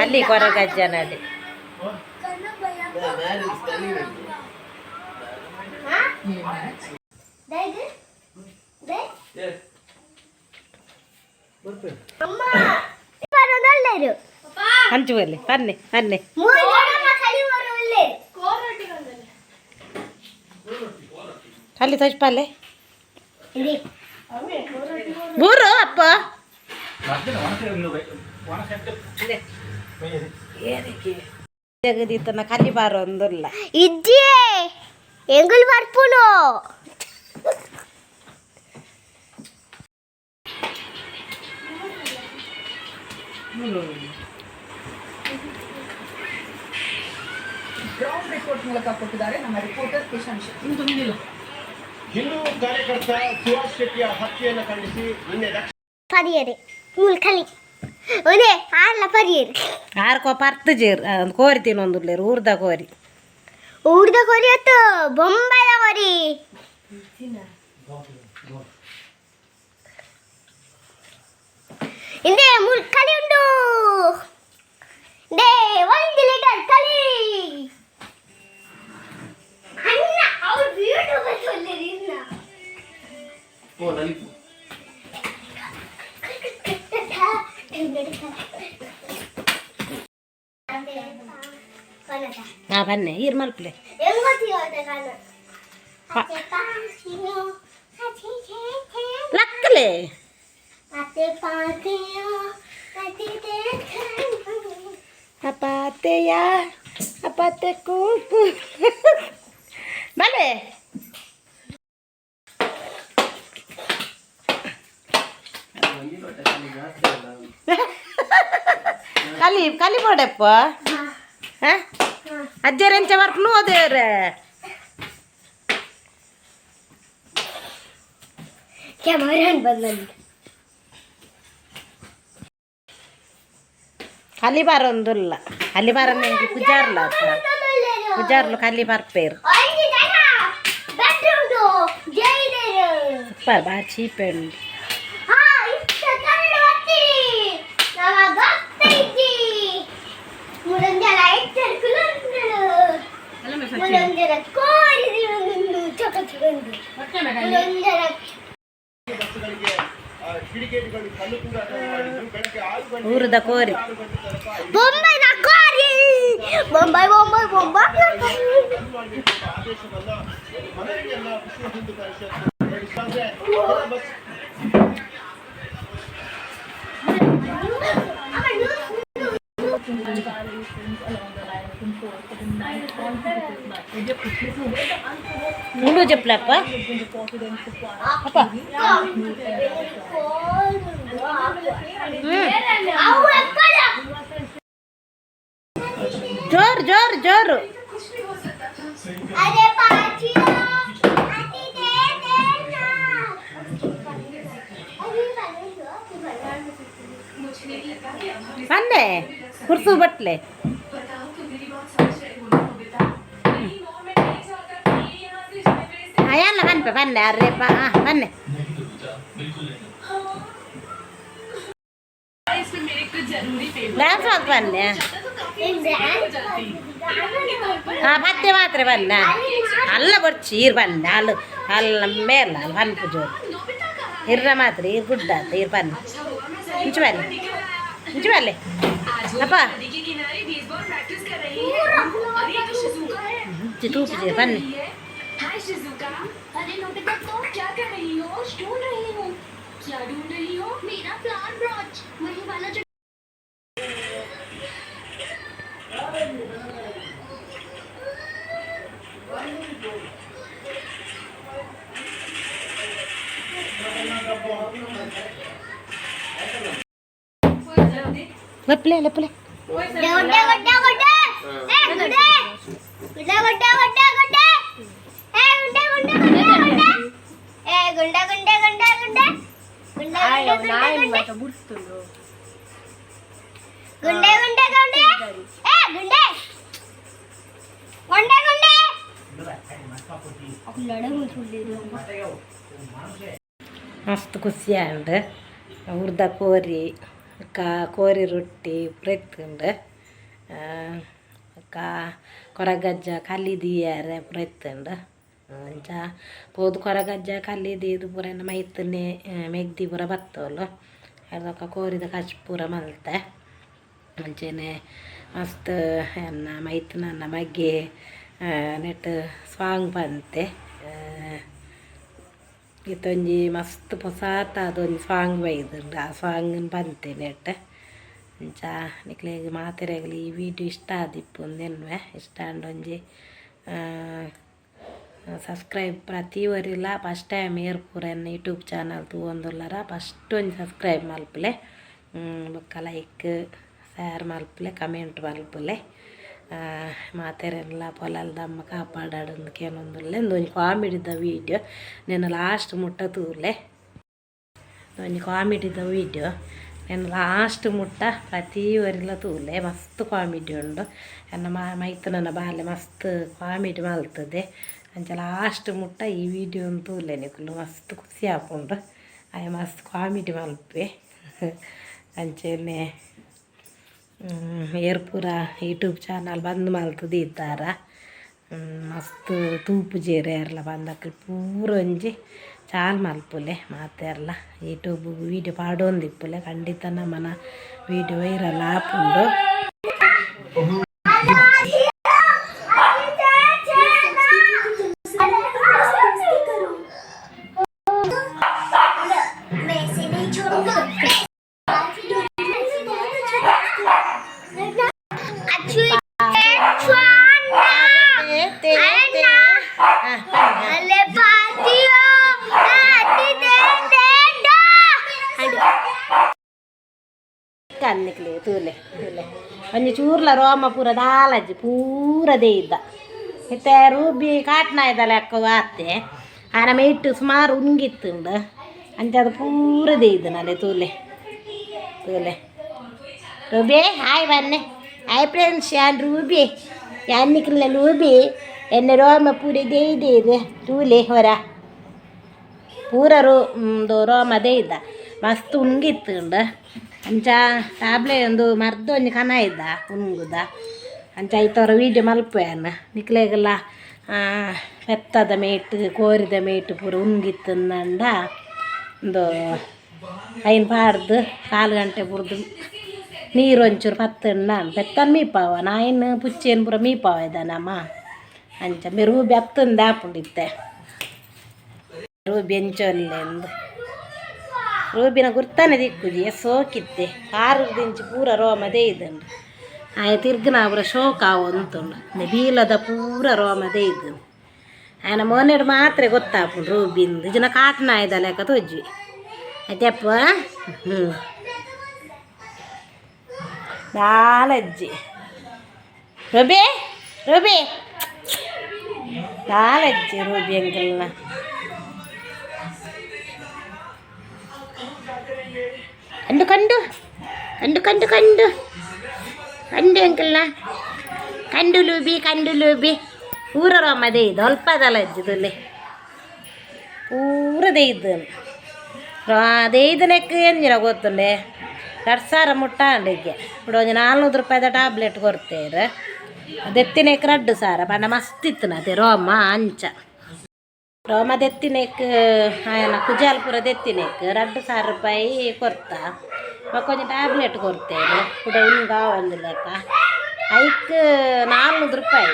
ಅಲ್ಲಿ ಕೊರಗಜ್ಜನಲ್ಲಿ ಹಂಚುವಲ್ಲಿ ಬನ್ನಿ ಬನ್ನಿ ಅಲ್ಲಿ ತಜ್ಪಾಲೆ ಬೂರು ಅಪ್ಪ ಜಗದೀತನ ಕಲಿ ಬಾರೋ ಒಂದಿಲ್ಲ ಇಜ್ಜಿ ಎಂಗುಲ್ ಬರ್ಪುನು ಗ್ರೌಂಡ್ ರಿಪೋರ್ಟ್ ಮೂಲಕ ಕೊಟ್ಟಿದ್ದಾರೆ ನಮ್ಮ ರಿಪೋರ್ಟರ್ ಕಿಶನ್ ಶೆಟ್ಟಿ. ಹಿಂದೂ ಕಾರ್ಯಕರ್ತ ಸುಹಾಸ್ ಶೆಟ್ಟಿಯ ಹತ್ಯೆಯನ್ನು ಖಂಡಿಸಿ ನಿನ್ನೆ ಪರಿಯರೆ ಮುಲ್ಕಲಿ ಒನೆ ಆರ್ಲ ಪರಿಯರೆ ಆರ್ಕೋ ಪರ್ತು ಜೇರ್ ಕೋರಿ ತಿನ್ನೊಂದುಲ್ಲೇರು ಊರ್ದ ಕೋರಿ ಅತ್ತು ಬೊಂಬೈದ ಕೋರಿ ಇಂದೇ ಮುಲ್ಕಲಿ ಉಂಡು ದೇ 1 ಲೀಟರ್ ಕಲಿ ಅಣ್ಣ ಅವ್ರು ಬ್ಯೂಟಿಫುಲ್ ಸೊಲ್ಲಿರಿ ಇನ್ನ ಓ ನಲಿಪು ಬನ್ನಿ ಈರ್ ಮಲ್ಪ್ಲೆ ಲಕ್ಕಲೆ ಅಪಾತೆಯ ಅಪಾತೆ ಕೂಕು ಬಲೆ ಕಲಿ ಕಲಿ ಮಾಡಪ್ಪ ಅಜ್ಜರೆಂಚ ವರ್ಕ್ನು ಅದೇವ್ರೆ ಕಲಿ ಬಾರೊಂದುಲ್ಲ ಕಲಿ ಬಾರ ನಂಗೆ ಪೂಜಾರ್ಲ ಪೂಜಾರ್ಲು ಕಲಿ ಬರ್ಪೇರು ಬಾ ಚೀಪೆಂಡು ಊರದ ಕೋರಿ ಬೊಂಬೈನ ಕೋರಿ ಬೊಂಬೈ ಬೊಂಬೈ ಬೊಂಬೈ ముందు చెప్పలేప్ప జోరు జోరు జోరు ಬನ್ನೆ ಕುರ್ಸು ಬಟ್ಲೆ ಅಯ್ಯಲ್ಲ ಬನ್ಪ ಬನ್ನೆ ಅರ್ರೆ ಬನ್ನೆ ಡ್ಯಾನ್ಸ್ ಆಗಿ ಬನ್ನೆ ಮತ್ತೆ ಮಾತ್ರ ಬನ್ನ ಅಲ್ಲ ಬರ್ಚಿ ಇರ್ ಬನ್ನೆ ಅಲ್ಲಿ ಅಲ್ಲ ಮೇಲ್ಲ ಅಲ್ಲಿ ಬನ್ಪು ಜೋರು ಇರ್ರ ಮಾತ್ರ ಇರ್ ಗುಡ್ಡ ಅಂತ ಇರ್ ಬನ್ನಿ ಇಂಚು ಬನ್ನಿ ಇಂಚು ಬಲ್ಲೆ ಅಪ್ಪ ತೂಪು ಬನ್ನಿ अरे नोबिता तुम क्या कर रही हो? ढूंढ रही हूँ। क्या ढूंढ रही हो? मेरा प्लान ब्रॉच वही वाला जो लपले लपले गुड्डे गुड्डे गुड्डे गुड्डे ए गुड्डे गुड्डे गुड्डे गुड्डे गुड्डे ए गुड्डे गुड्डे गुड्डे गुड्डे ए गुड्डे गुड्डे गुड्डे गुड्डे गुड्डे आयो नाइन मत बुಡ್ಸ್ತುಂಡು गुड्डे गुड्डे गुड्डे ए गुड्डे गुड्डे गुड्डे अब लड़े मत बोलिए ಮಸ್ತ್ ಖುಷಿಯಾಂಡು ಉರ್ದ ಕೋರಿ ರೊಟ್ಟಿ ಪುರೆತ್ತುಂಡು ಕೊರಗಜ್ಜ ಕಲ್ಲಿದಿಯಾರೆ ಪುರೆತ್ತುಂಡು ಅಂಚ ಪೋದು ಕೊರಗಜ್ಜ ಕಲ್ಲಿದಿದು ಪೂರ ಮೈತನೆ ಮೆಗ್ದಿ ಪೂರ ಬತ್ತೋಲು ಅದಕ್ಕೆ ಕೋರಿದ ಕಚ್ ಪೂರ ಮಲ್ತೆ ಅಂಚೆನೆ ಮಸ್ತ್ ಎನ್ನ ಮೈತ್ ನನ್ನ ಮಗ್ಗೆ ನೆಟ್ ಸ್ವಾಂಗ್ ಬಂತೆ ಇತ್ತೊಂಜಿ ಮಸ್ತ್ ಪೊಸಾತ ಅದೊಂದು ಸ್ವಾಂಗ್ ಬೈದುಂಡು ಆ ಸ್ವಾಂಗನ್ ಬಂತೆ ನೆಟ್ ಅಂಚ ನಿಕ್ಲೆಗ್ ಮಾತೆರೆಗ್ಲಿ ಈ ವಿಡಿಯೋ ಇಷ್ಟ ಆದಿಪ್ಪುಂದೆನ್ವೆ ಇಷ್ಟ ಒಂಜಿ ಸಬ್ಸ್ಕ್ರೈಬ್ ಪ್ರತಿವರಿಲ್ಲ ಫಸ್ಟ್ ಟೈಮ್ ಏರ್ಪುರ ಯೂಟ್ಯೂಬ್ ಚಾನಲ್ ತೂವೊಂದುಲ್ಲರ ಫಸ್ಟ್ ಒಂಜಿ ಸಬ್ಸ್ಕ್ರೈಬ್ ಮಲ್ಪಲೆ ಬೊಕ್ಕ ಲೈಕ್ ಶೇರ್ ಮಲ್ಪಲೆ ಕಮೆಂಟ್ ಮಲ್ಪಲೆ ಮಾತೆರೆಲ್ಲ ಪೊಲಲ್ದಮ್ಮ ಕಾಪಾಡಾಡಂದು ಕೇನೊಂದುಲ್ಲೆ ಒಂಜಿ ಕಾಮಿಡಿದ ವೀಡಿಯೋ నేను ಲಾಸ್ಟ್ ಮುಟ್ಟ ತೂಲೆ ಒಂಜಿ ಕಾಮಿಡಿದ ವೀಡಿಯೋ నేను ಲಾಸ್ಟ್ ಮುಟ್ಟ ಪ್ರತಿವರಿಲ ತೂಲೆ ಮಸ್ತ್ ಕಾಮಿಡಿ ಉಂಡು ಎನ್ನ ಮೈತ್ ನನ್ನ ಬಾಲೆ ಮಸ್ತ್ ಕಾಮಿಡಿ ಮಲ್ತದೆ ಅಂಚ ಲಾಸ್ಟ್ ಮುಟ್ಟ ಈ ವಿಡಿಯೋ ತೂಲೆ ನಿಕುಲು ಮಸ್ತ್ ಖುಷಿ ಆಪುಂಡು ಆಯ್ ಮಸ್ತ್ ಕಾಮಿಡಿ ಮಲ್ಪೆ ಅಂಚೆನೆ ಏರ್ಪುರ ಯೂಟ್ಯೂಬ್ ಚಾನಲ್ ಬಂದ್ ಮಲ್ತದ ಇದ್ದಾರ ಮಸ್ತ್ ತೂಪು ಜೇರೆ ಎಲ್ಲ ಬಂದಕ್ಕೆ ಪೂರ ಒಂಜಿ ಚಾಲ್ ಮಲ್ಪುಲೆ ಮಾತೆರ್ಲ ಯೂಟ್ಯೂಬ್ ವೀಡಿಯೋ ಪಾಡೊಂದಿಪ್ಪುಲೆ ಖಂಡಿತ ನಮ್ಮನ ವೀಡಿಯೋ ವೈರಲ್ ಆಪುಂಡು ಕನ್ನಿಕ್ಲಿ ತೂಲೆ ಒಂಜಿ ಚೂರ್ಲ ರೋಮ ಪೂರ ದಾಲಜ್ಜಿ ಪೂರದೇ ಇದ್ದ ಇತ್ತೆ ರೂಬಿ ಕಾಟ್ನ ಇದ್ದಲ್ಲ ಅಕ್ಕ ಆತ್ತೆ ಆನ ಮೇಯ್ಟು ಸುಮಾರು ಉಂಗಿತ್ತುಂಡು ಅಂಚ ಅದು ಪೂರದೇ ಇದ್ದು ನಲೆ ತೂಲೆ ರೂಬಿ ಹಾಯ್ ಬನ್ನೆ ಹಾಯ್ ಫ್ರೆಂಡ್ಸ್ ಯಾನ್ ರೂಬಿ ಯಾನ್ನಿಕ್ಲ ರೂಬಿ ಎನ್ನ ರೋಮ ಪೂರ ದೇಯ್ದು ತೂಲೆ ಹೊರ ಪೂರ ರೋಮದೇ ಇದ್ದ ಮಸ್ತ್ ಉಂಗಿತ್ತುಂಡು ಅಂಚ ಟ್ಯಾಬ್ಲೆ ಒಂದು ಮರ್ದ ಒಂಜಿ ಕನ ಇದ್ದ ಉಂಗುದ ಅಂಚ ಐತವ್ರ ವೀಡಿಯೋ ಮಲ್ಪೆಯನ್ನ ನಿಕ್ಲೆಗೆಲ್ಲ ಬೆತ್ತದ ಮೇಟ್ ಕೋರಿದ ಮೇಟ್ ಪೂರ ಉಂಗಿತ್ತಂದ ಒಂದು ಐನ್ ಪಾಡ್ದು 4 ಗಂಟೆ ಪುರ್ದು ನೀರು ಒಂಚೂರು ಪತ್ತಣ್ಣ ಬೆತ್ತನ್ ಮೀಪಾವ ನಾಯಿನ ಪುಚ್ಚೇನು ಪೂರ ಮೀಪಾವ ಇದ್ದಾನಮ್ಮ ಅಂಚ ರೂಬಿ ಹತ್ತಂದು ಆಪುಂಡಿತ್ತೆ ರೂಬಿ ಎಂಚೊಲ್ಲೆಂದು ರೂಬಿನ ಗುರ್ತಾನೆ ದಿಕ್ಕುಜಿ ಸೋಕಿತ್ತೆ ಕಾರು ದಿಂಚಿ ಪೂರ ರೋಮದೇ ಇದ್ದುಂಡು ಆಯ ತಿರ್ಗನ ಪೂರ ಶೋಕ ಒಂತುಂಡು ಬೀಲದ ಪೂರ ರೋಮದೇ ಇದ್ದುಂಡು ಆಯನ ಮೊನ್ನೆಡು ಮಾತ್ರ ಗೊತ್ತಾಪುಂಡು ರೂಬಿಂದು ಜನ ಕಾಟನ ಆಯ್ದ ಲೆಕ್ಕ ತೋಜ್ವಿ ಆಯ್ತಪ್ಪ ನಾಲಜ್ಜಿ ರೂಬಿ ನಾಲಜ್ಜಿ ರೂಬಿ ಅಂಕಲ್ನ ಕಂಡು ಅಂಕಲ್ನ ಕಂಡು ಲೂಬಿ ಪೂರ ರೋಮದೇ ಇದು ಅಲ್ಪದಲ್ಲ ಅಜ್ಜಿದಲ್ಲಿ ಪೂರದೇ ಇದ್ದು ಅದೇ ಇದನ್ನಕ್ಕೆ ಎಂಜಿನ ಗೊತ್ತುಂಡೆ 2,000 ಮುಟ್ಟಾಂಡಿಗೆ ఇప్పుడు ಒಂದು 400 ರೂಪಾಯಿದ ಟ್ಯಾಬ್ಲೆಟ್ ಕೊಡ್ತೇರು ಅದೆತ್ತಿನಕ್ಕೆ 2,000 ಬಣ್ಣ ಮಸ್ತ್ ಇತ್ತು ಅದೇ ರೋಮ ಅಂಚ ರೋಮ ದೆತ್ತಿನಕ್ಕೆ ಆಯನ ಕುಜಾಲ್ಪುರ ದೆತ್ತಿನಕ್ಕೆ 2,000 ರೂಪಾಯಿ ಕೊಡ್ತಾ ಕೊಂಚ ಟ್ಯಾಬ್ಲೆಟ್ ಕೊಡ್ತೇನೆ ಕೂಡ ಉಂಗ ಒಂದು ಲೆಕ್ಕ ಐಕ್ 400 ರೂಪಾಯಿ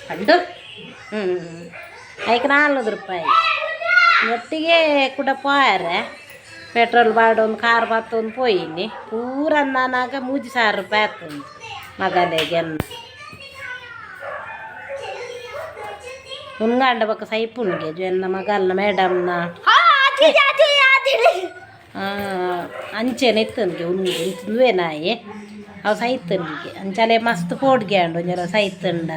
ಕಂಡು ಐಕ್ 400 ರೂಪಾಯಿ ಒಟ್ಟಿಗೆ ಕೂಡ ಪೋಯಾರೆ ಪೆಟ್ರೋಲ್ ಬಾಡ್ ಒಂದು ಕಾರ್ ಬತ್ತೊಂದು ಪೋಯಿನಿ ಪೂರ ನಾನಾಗ 3,000 ರೂಪಾಯಿ ಆಗ್ತದೆ ಮಗನಿಗೆ ಉನ್ಗಾಂಡ ಬಕ್ಕ ಸೈಪುಣ್ಗೆ ಜೊನ್ನ ಮಗಲ್ನ ಮೇಡಮ್ನ ಅಂಚೆನ ಇತ್ತನ್ಗೆ ಉನ್ನುವೆ ನಾಯಿ ಅವು ಸೈತನ್ಗೆ ಅಂಚಲೆ ಮಸ್ತ್ ಪೋಡ್ಗೆ ಅಂಡು ಒಂಜರ ಸೈತಂಡ